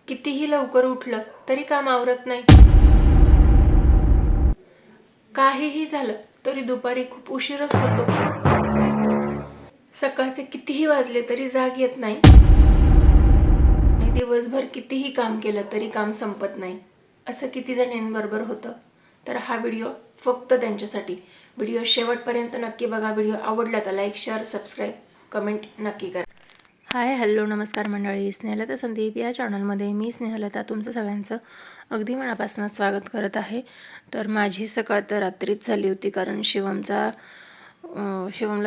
कितीही लवकर उठलं तरी काम आवरत नाही. काहीही झालं तरी दुपारी खूप उशीरच होतो. सकाळचे कितीही वाजले तरी जाग येत नाही. आणि दिवसभर कितीही काम केलं तरी काम संपत नाही. असं किती जणांबरोबर होतं. तर हा व्हिडिओ फक्त त्यांच्यासाठी. व्हिडिओ शेवटपर्यंत नक्की बघा. व्हिडिओ आवडला तर लाईक, शेअर, सबस्क्राईब, कमेंट नक्की करा. हाय, हॅलो, नमस्कार मंडळी. स्नेहलता संदीप या चॅनलमध्ये मी स्नेहलता तुमचं सगळ्यांचं अगदी मनापासून स्वागत करत आहे. तर माझी सकाळ तर रात्रीच झाली होती, कारण शिवमला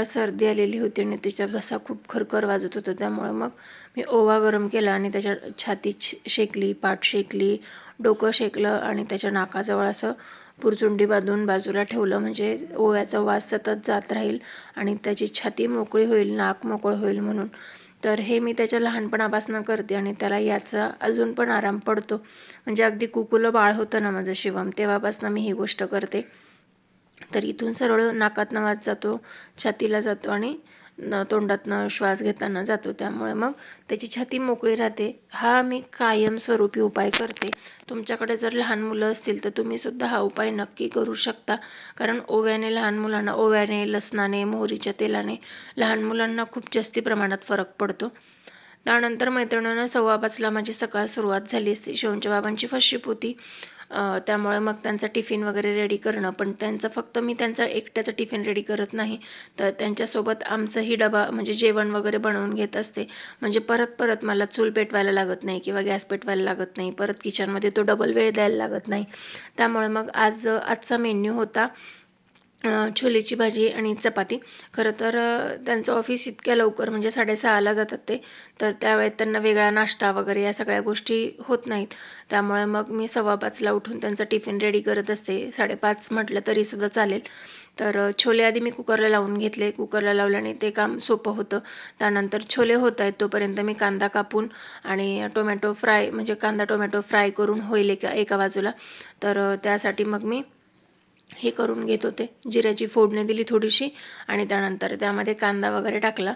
सर्दी आलेली होती आणि तिचा घसा खूप खरखर वाजत होता. त्यामुळे मग मी ओवा गरम केला आणि त्याच्या छाती शेकली, पाठ शेकली, डोकं शेकलं आणि त्याच्या नाकाजवळ असं पुरचुंडी बांधून बाजूला ठेवलं, म्हणजे ओव्याचा वास सतत जात राहील आणि त्याची छाती मोकळी होईल, नाक मोकळं होईल म्हणून. तर हे मी त्याच्या लहानपणापासून करते आणि त्याला याचा अजून पण आराम पडतो. म्हणजे अगदी कुकुलं बाळ होतं ना माझं शिवम, तेव्हापासून मी ही गोष्ट करते. तर इथून सरळ नाकातनं वास जातो, छातीला जातो आणि तोंडातनं श्वास घेताना जातो. त्यामुळे मग त्याची छाती मोकळी राहते. हा मी कायमस्वरूपी उपाय करते. तुमच्याकडे जर लहान मुलं असतील तर तुम्हीसुद्धा हा उपाय नक्की करू शकता. कारण ओव्याने लहान मुलांना, ओव्याने, लसणाने, मोहरीच्या तेलाने लहान मुलांना खूप जास्ती प्रमाणात फरक पडतो. त्यानंतर मैत्रिणीनं 5:15ला माझी सकाळ सुरुवात झाली असते. शिवमच्या बाबांची फर्स्ट शिप होती. त्यामुळे मग त्यांचा टिफिन वगैरे रेडी करणं, पण फक्त मी त्यांचा एकट्याचा टिफिन रेडी करत नाही, तर त्यांच्यासोबत आमचाही डबा म्हणजे जेवण वगैरे बनवून घेत असते. म्हणजे परत मला चूल पेटवायला लागत नाही किंवा गॅस पेटवायला लागत नाही, परत किचनमध्ये तो डबल वेळ द्यायला लागत नाही. त्यामुळे मग आजचा मेन्यू होता छोलेची भाजी आणि चपाती. खरं तर त्यांचं ऑफिस इतक्या लवकर म्हणजे 6:30ला जातात ते, तर त्यावेळेत त्यांना वेगळा नाश्ता वगैरे या सगळ्या गोष्टी होत नाहीत. त्यामुळे मग मी 5:15ला उठून त्यांचा टिफिन रेडी करत असते. 5:30 म्हटलं तरीसुद्धा चालेल. तर छोले आधी मी कुकरला लावून घेतले. कुकरला लावल्याने ते काम सोपं होतं. त्यानंतर छोले होत आहेत तोपर्यंत मी कांदा कापून आणि टोमॅटो फ्राय, म्हणजे कांदा टोमॅटो फ्राय करून होईल एका बाजूला. तर त्यासाठी मग मी हे करून घेत होते. जिऱ्याची फोडणी दिली थोडीशी आणि त्यानंतर त्यामध्ये कांदा वगैरे टाकला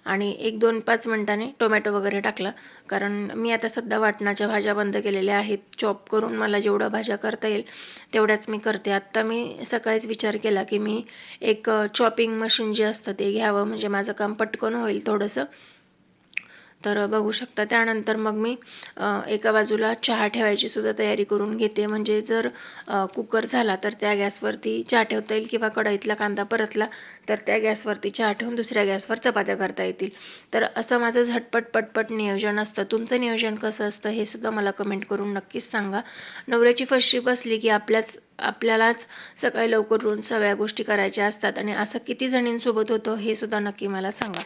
आणि 1-2-5 मिनिटांनी टोमॅटो वगैरे टाकला. कारण मी आता सध्या वाटणाच्या भाज्या बंद केलेल्या आहेत. चॉप करून मला जेवढ्या भाज्या करता येईल तेवढ्याच मी करते. आत्ता मी सकाळीच विचार केला की मी एक चॉपिंग मशीन जे असतं ते घ्यावं, म्हणजे माझं काम पटकन होईल थोडंसं. तर बघू शकता. त्यानंतर मग मी एका बाजूला चहा ठेवायची सुद्धा तयारी करून घेते. म्हणजे जर कुकर झाला तर त्या गॅसवरती चहा ठेवता येईल किंवा कढईतला कांदा परतला तर त्या गॅसवरती चहा ठेवून दुसऱ्या गॅसवर चपात्या करता येतील. तर असं माझं झटपट पटपट नियोजन असतं. तुमचं नियोजन कसं असतं हे सुद्धा मला कमेंट करून नक्कीच सांगा. नवऱ्याची फर्स्ट शिप असली की आपल्यालाच सकाळी लवकर उठून सगळ्या गोष्टी करायच्या असतात आणि असं किती जणींसोबत होतं हे सुद्धा नक्की मला सांगा.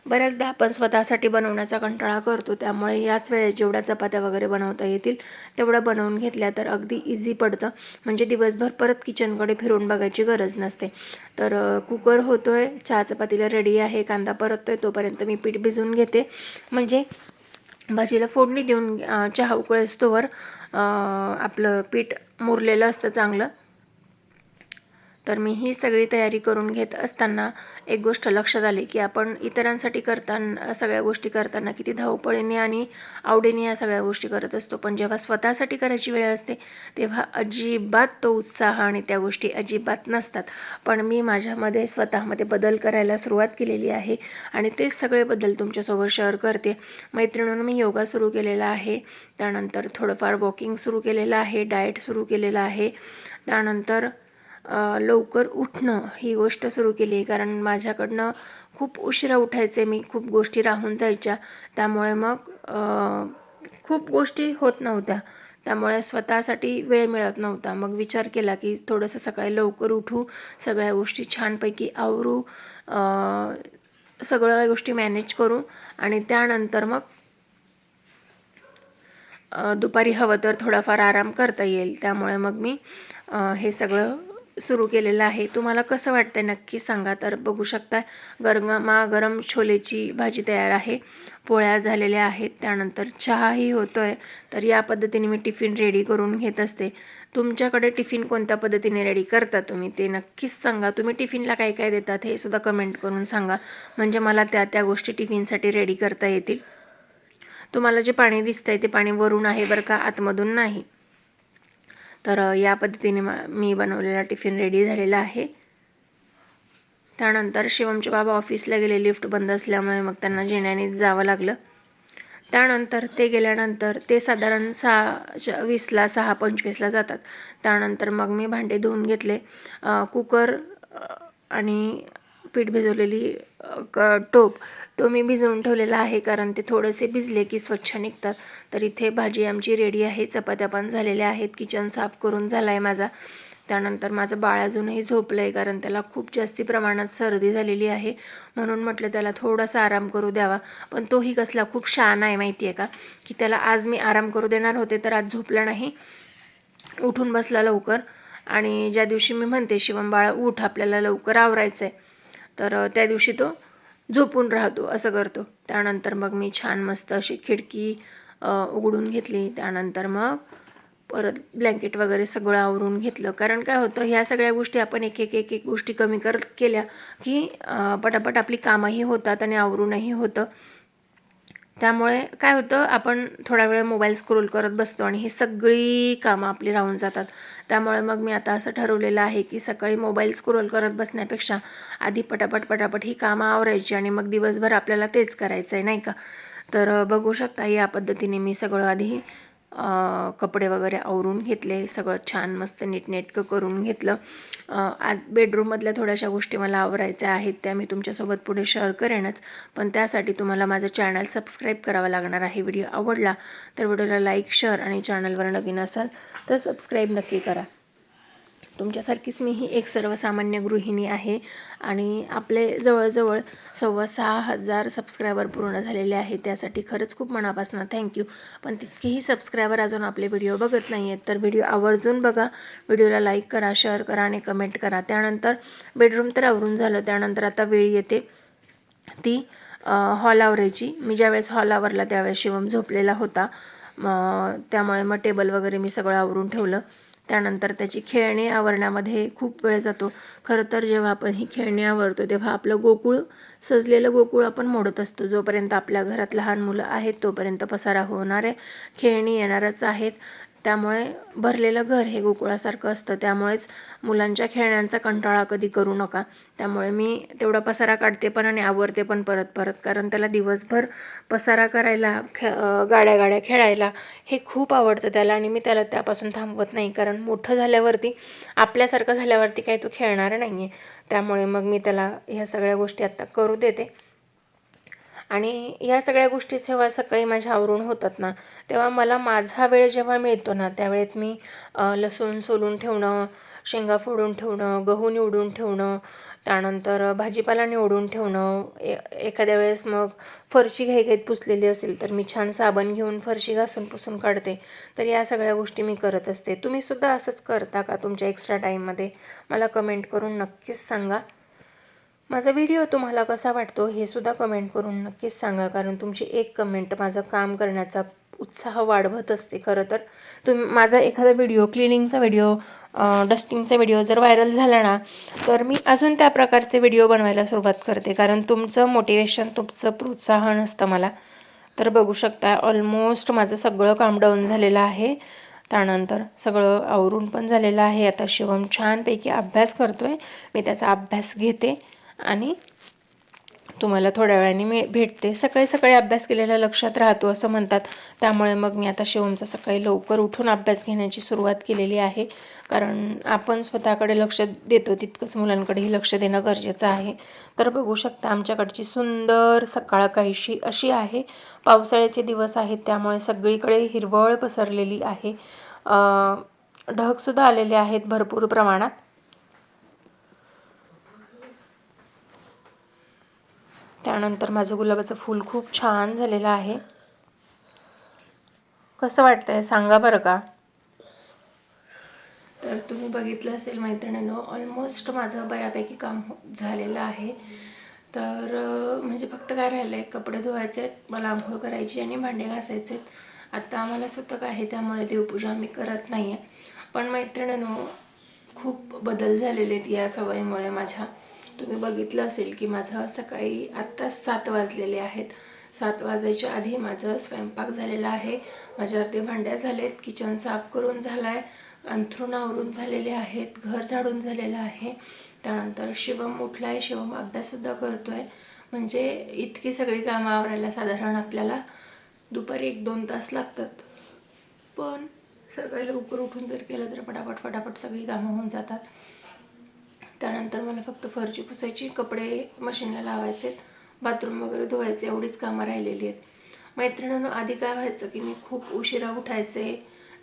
बऱ्याचदा आपण स्वतःसाठी बनवण्याचा कंटाळा करतो, त्यामुळे याच वेळेत जेवढ्या चपात्या वगैरे बनवता येतील तेवढ्या बनवून घेतल्या तर अगदी इझी पडतं. म्हणजे दिवसभर परत किचनकडे फिरून बघायची गरज नसते. तर कुकर होतोय, चहा चपातीला रेडी आहे, कांदा परततोय, तोपर्यंत मी पीठ भिजवून घेते. म्हणजे भाजीला फोडणी देऊन चहा उकळेस्तोवर आपलं पीठ मुरलेलं असतं चांगलं. तर मी ही सगळी तयारी करून घेत असताना एक गोष्ट लक्षात आली की आपण इतरांसाठी करताना, सगळ्या गोष्टी करताना किती धावपळीने आणि आवडीने या सगळ्या गोष्टी करत असतो, पण जेव्हा स्वतःसाठी करायची वेळ असते तेव्हा अजिबात तो उत्साह आणि त्या गोष्टी अजिबात नसतात. पण मी माझ्यामध्ये स्वतःमध्ये बदल करायला सुरुवात केलेली आहे आणि तेच सगळे बदल तुमच्यासोबत शेअर करते. मैत्रिणींनो, मी योगा सुरू केलेला आहे, त्यानंतर थोडंफार वॉकिंग सुरू केलेलं आहे, डाएट सुरू केलेलं आहे, त्यानंतर लवकर उठणं ही गोष्ट सुरू केली आहे. कारण माझ्याकडनं खूप उशिरा उठायचे मी, खूप गोष्टी राहून जायच्या, त्यामुळे मग खूप गोष्टी होत नव्हत्या, त्यामुळे स्वतःसाठी वेळ मिळत नव्हता. मग विचार केला की थोडंसं सकाळी लवकर उठू, सगळ्या गोष्टी छानपैकी आवरू, सगळ्या गोष्टी मॅनेज करू आणि त्यानंतर मग दुपारी हवं तर थोडाफार आराम करता येईल. त्यामुळे मग मी हे सगळं सुरू केलेलं आहे. तुम्हाला कसं वाटतं नक्की सांगा. तर बघू शकता गरम छोलेची भाजी तयार आहे, पोळ्या झालेल्या आहेत, त्यानंतर चहाही होतो आहे. तर या पद्धतीने मी टिफिन रेडी करून घेत असते. तुमच्याकडे टिफिन कोणत्या पद्धतीने रेडी करता तुम्ही ते नक्कीच सांगा. तुम्ही टिफिनला काय काय देतात हे सुद्धा कमेंट करून सांगा, म्हणजे मला त्या गोष्टी टिफिनसाठी रेडी करता येतील. तुम्हाला जे पाणी दिसतंय ते पाणी वरून आहे बरं का, आतमधून नाही. तर या पद्धतीने मी बनवलेला टिफिन रेडी झालेला आहे. त्यानंतर शिवमचे बाबा ऑफिसला गेले, लिफ्ट बंद असल्यामुळे मग त्यांना जेण्याने जावं लागलं. त्यानंतर ते गेल्यानंतर ते साधारण 6:20ला 6:25ला जातात. त्यानंतर मग मी भांडे धुवून घेतले. कुकर आणि पीठ भिजवलेली टोप तो मी भिजवून ठेवलेला आहे, कारण ते थोडेसे भिजले की स्वच्छ निघतात. तर इथे भाजी आमची रेडी आहे, चपात्या पण झालेल्या आहेत, किचन साफ करून झाला आहे माझा. त्यानंतर माझं बाळ अजूनही झोपलं आहे, कारण त्याला खूप जास्ती प्रमाणात सर्दी झालेली आहे, म्हणून म्हटलं त्याला थोडासा आराम करू द्यावा. पण तोही कसला खूप शहाणा आहे माहिती आहे का, की त्याला आज मी आराम करू देणार होते तर आज झोपला नाही, उठून बसला लवकर. आणि ज्या दिवशी मी म्हणते शिवम बाळा उठ आपल्याला लवकर आवरायचं आहे, तर त्या दिवशी तो झोपून राहतो, असं करतो. त्यानंतर मग मी छान मस्त अशी खिडकी उघडून घेतली. त्यानंतर मग परत ब्लँकेट वगैरे सगळं आवरून घेतलं, कारण काय होतं ह्या सगळ्या गोष्टी आपण एक एक गोष्टी कमी केल्या की पटापट आपली कामंही होतात आणि आवरूनही होतं. त्यामुळे काय होतं आपण थोडा वेळ मोबाईल स्क्रोल करत बसतो आणि ही सगळी कामं आपली राहून जातात. त्यामुळे मग मी आता असं ठरवलेलं आहे की सकाळी मोबाईल स्क्रोल करत बसण्यापेक्षा आधी पटापट ही कामं आवरायची आणि मग दिवसभर आपल्याला तेच करायचं आहे, नाही का. तर बघू शकता या पद्धतीने मी सगळं आधी कपडे वगैरे आवरून घेतले, सगळं छान मस्त नीटनेटकं करून घेतलं. आज बेडरूममधल्या थोड्याशा गोष्टी मला आवरायच्या आहेत, त्या मी तुमच्यासोबत पुढे शेअर करेनच. पण त्यासाठी तुम्हाला माझं चॅनल सबस्क्राईब करावं लागणार आहे. व्हिडिओ आवडला तर व्हिडिओला लाईक, शेअर आणि चॅनलवर नवीन असाल तर सबस्क्राईब नक्की करा. तुमच्यासारखीच मी ही एक सर्वसामान्य गृहिणी आहे आणि आपले जवळजवळ 6,500 सबस्क्रायबर पूर्ण झालेले आहेत. त्यासाठी खरंच खूप मनापासून थँक्यू. पण तितकेही सबस्क्रायबर अजून आपले व्हिडिओ बघत नाही आहेत, तर व्हिडिओ आवर्जून बघा, व्हिडिओला लाईक करा, शेअर करा आणि कमेंट करा. त्यानंतर बेडरूम तर आवरून झालं. त्यानंतर आता वेळ येते ती हॉल आवरायची. मी ज्यावेळेस हॉल आवरला त्यावेळेस शिवम झोपलेला होता, त्यामुळे मग टेबल वगैरे मी सगळं आवरून ठेवलं. त्यानंतर त्याची खेळणी आवरण्यामध्ये खूप वेळ जातो. खरं तर जेव्हा आपण ही खेळणी आवरतो तेव्हा आपलं गोकुळ, सजलेलं गोकुळ आपण मोडत असतो. जोपर्यंत आपल्या घरात लहान मुलं आहेत तोपर्यंत पसारा होणार आहे, खेळणी येणारच आहेत. त्यामुळे भरलेलं घर हे गोकुळासारखं असतं. त्यामुळेच मुलांच्या खेळण्यांचा कंटाळा कधी करू नका. त्यामुळे मी तेवढा पसारा काढते पण आणि आवरते पण परत, कारण त्याला दिवसभर पसारा करायला, गाड्या खेळायला हे खूप आवडतं त्याला. आणि मी त्याला त्यापासून थांबवत नाही, कारण मोठं झाल्यावरती आपल्यासारखं झाल्यावरती काही तो खेळणार नाही आहे. त्यामुळे मग मी त्याला ह्या सगळ्या गोष्टी आत्ता करू देते. आणि ह्या सगळ्या गोष्टी जेव्हा सकाळी माझ्या आवरून होतात ना, तेव्हा मला माझा वेळ जेव्हा मिळतो ना त्यावेळेत मी लसूण सोलून ठेवणं, शेंगा फोडून ठेवणं, गहू निवडून ठेवणं, त्यानंतर भाजीपाला निवडून ठेवणं, एखाद्या वेळेस मग फरशी घाईघाईत पुसलेली असेल तर मी छान साबण घेऊन फरशी घासून पुसून काढते. तर या सगळ्या गोष्टी मी करत असते. तुम्हीसुद्धा असंच करता का तुमच्या एक्स्ट्रा टाईममध्ये? मला कमेंट करून नक्कीच सांगा. माझा व्हिडिओ तुम्हाला कसा वाटतो हे सुद्धा कमेंट करून नक्कीच सांगा, कारण तुमची एक कमेंट माझं काम करण्याचा उत्साह वाढवत असते. खरं तर माझा एखादा व्हिडिओ, क्लिनिंगचा व्हिडिओ, डस्टिंगचा व्हिडिओ जर व्हायरल झाला ना तर मी अजून त्या प्रकारचे व्हिडिओ बनवायला सुरुवात करते, कारण तुमचं मोटिवेशन, तुमचं प्रोत्साहन असतं मला. तर बघू शकता ऑलमोस्ट माझं सगळं काम डाऊन झालेलं आहे. त्यानंतर सगळं आवरून पण झालेलं आहे. आता शिवम छानपैकी अभ्यास करतो आहे, मी त्याचा अभ्यास घेते आणि तुम्हाला थोड्या वेळाने मी भेटते. सकाळी अभ्यास केलेला लक्षात राहतो असं म्हणतात, त्यामुळे मग मी आता शिवमचा सकाळी लवकर उठून अभ्यास घेण्याची सुरुवात केलेली आहे. कारण आपण स्वतःकडे लक्ष देतो तितकंच मुलांकडेही लक्ष देणं गरजेचं आहे. तर बघू शकता आमच्याकडची सुंदर सकाळ काहीशी अशी आहे. पावसाळ्याचे दिवस आहेत त्यामुळे सगळीकडे हिरवळ पसरलेली आहे. ढगसुद्धा आलेले आहेत भरपूर प्रमाणात. त्यानंतर माझं गुलाबाचं फूल खूप छान झालेलं आहे. कसं वाटतंय सांगा बरं का. तर तुम्ही बघितलं असेल मैत्रिणींनो, ऑलमोस्ट माझं बऱ्यापैकी काम झालेलं आहे. तर म्हणजे फक्त काय राहिलं आहे, कपडे धुवायचे आहेत, मला आंघोळ करायची आणि भांडे घासायचे आहेत. आत्ता आम्हाला सुतक आहे त्यामुळे देवपूजा मी करत नाही आहे. पण मैत्रिणींनो, खूप बदल झालेले आहेत या सवयीमुळे माझ्या. तुम्ही बघितलं असेल की माझं सकाळी आत्ताच 7 वाजलेले आहेत. 7 वाजायच्या आधी माझं स्वयंपाक झालेला आहे. माझ्या अर्धे भांड्या झालेत, किचन साफ करून झाला आहे, अंथरूण आवरून झालेले आहेत, घर झाडून झालेलं आहे. त्यानंतर शिवम उठला आहे, शिवम अभ्याससुद्धा करतो आहे. म्हणजे इतकी सगळी कामं आवरायला साधारण आपल्याला दुपारी 1-2 तास लागतात. पण सकाळी लवकर उठून जर केलं तर फटाफट सगळी कामं होऊन जातात. त्यानंतर मला फक्त फरची पुसायची, कपडे मशीनला लावायचे, बाथरूम वगैरे धुवायचे, एवढीच कामं राहिलेली आहेत. मैत्रिणींनो, आधी काय व्हायचं की मी खूप उशिरा उठायचे.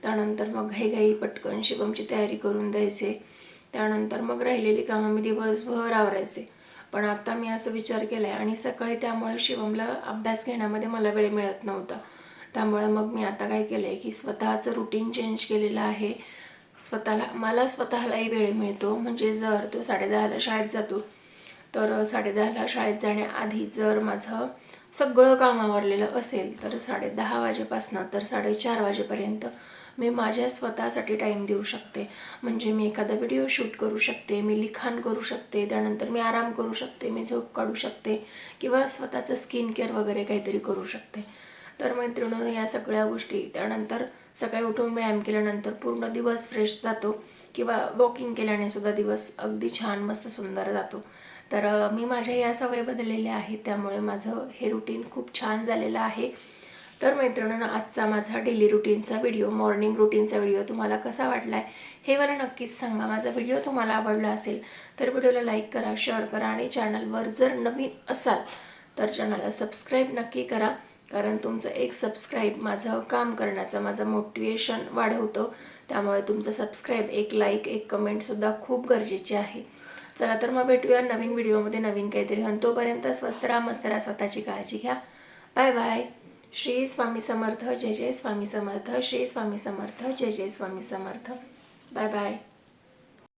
त्यानंतर मग घाईघाई पटकन शिवमची तयारी करून द्यायचे. त्यानंतर मग राहिलेली कामं मी दिवसभर आवरायचे. पण आता मी असं विचार केला आहे आणि सकाळी त्यामुळे शिवमला अभ्यास घेण्यामध्ये मला वेळ मिळत नव्हता. त्यामुळे मग मी आता काय केलं आहे की स्वतःचं रुटीन चेंज केलेलं आहे. मला स्वतःलाही वेळ मिळतो. म्हणजे जर तो 10:30ला शाळेत जातो तर 10:30ला शाळेत जाण्याआधी जर माझं सगळं काम आवरलेलं असेल तर 10:30 वाजेपासून तर 4:30 वाजेपर्यंत मी माझ्या स्वतःसाठी टाईम देऊ शकते. म्हणजे मी एखादा व्हिडिओ शूट करू शकते, मी लिखाण करू शकते, त्यानंतर मी आराम करू शकते, मी झोप काढू शकते किंवा स्वतःचं स्किन केअर वगैरे काहीतरी करू शकते. तर मैत्रिणींनो, या सगळ्या गोष्टी, त्यानंतर सकाळी उठून व्यायाम केल्यानंतर पूर्ण दिवस फ्रेश जातो किंवा वॉकिंग केल्याने सुद्धा दिवस अगदी छान मस्त सुंदर जातो. तर मी माझ्या या सवयी बदललेल्या आहेत, त्यामुळे माझं हे रुटीन खूप छान झालेलं आहे. तर मैत्रिणींनो, आजचा माझा डेली रुटीनचा व्हिडिओ, मॉर्निंग रुटीनचा व्हिडिओ तुम्हाला कसा वाटला आहे हे मला नक्कीच सांगा. माझा व्हिडिओ तुम्हाला आवडला असेल तर व्हिडिओला लाईक करा, शेअर करा आणि चॅनलवर जर नवीन असाल तर चॅनलला सबस्क्राईब नक्की करा. कारण तुमचं एक सबस्क्राईब माझं काम करण्याचं, माझं मोटिवेशन वाढवतं. त्यामुळे तुमचं सबस्क्राईब, एक लाईक, एक कमेंटसुद्धा खूप गरजेचे आहे. चला तर मग भेटूया नवीन व्हिडिओमध्ये नवीन काहीतरी. आणि तोपर्यंत स्वस्त राहा, मस्त राहा, स्वतःची काळजी घ्या. Bye bye. श्री स्वामी समर्थ. जय जय स्वामी समर्थ. श्री स्वामी समर्थ. जय जय स्वामी समर्थ. Bye bye.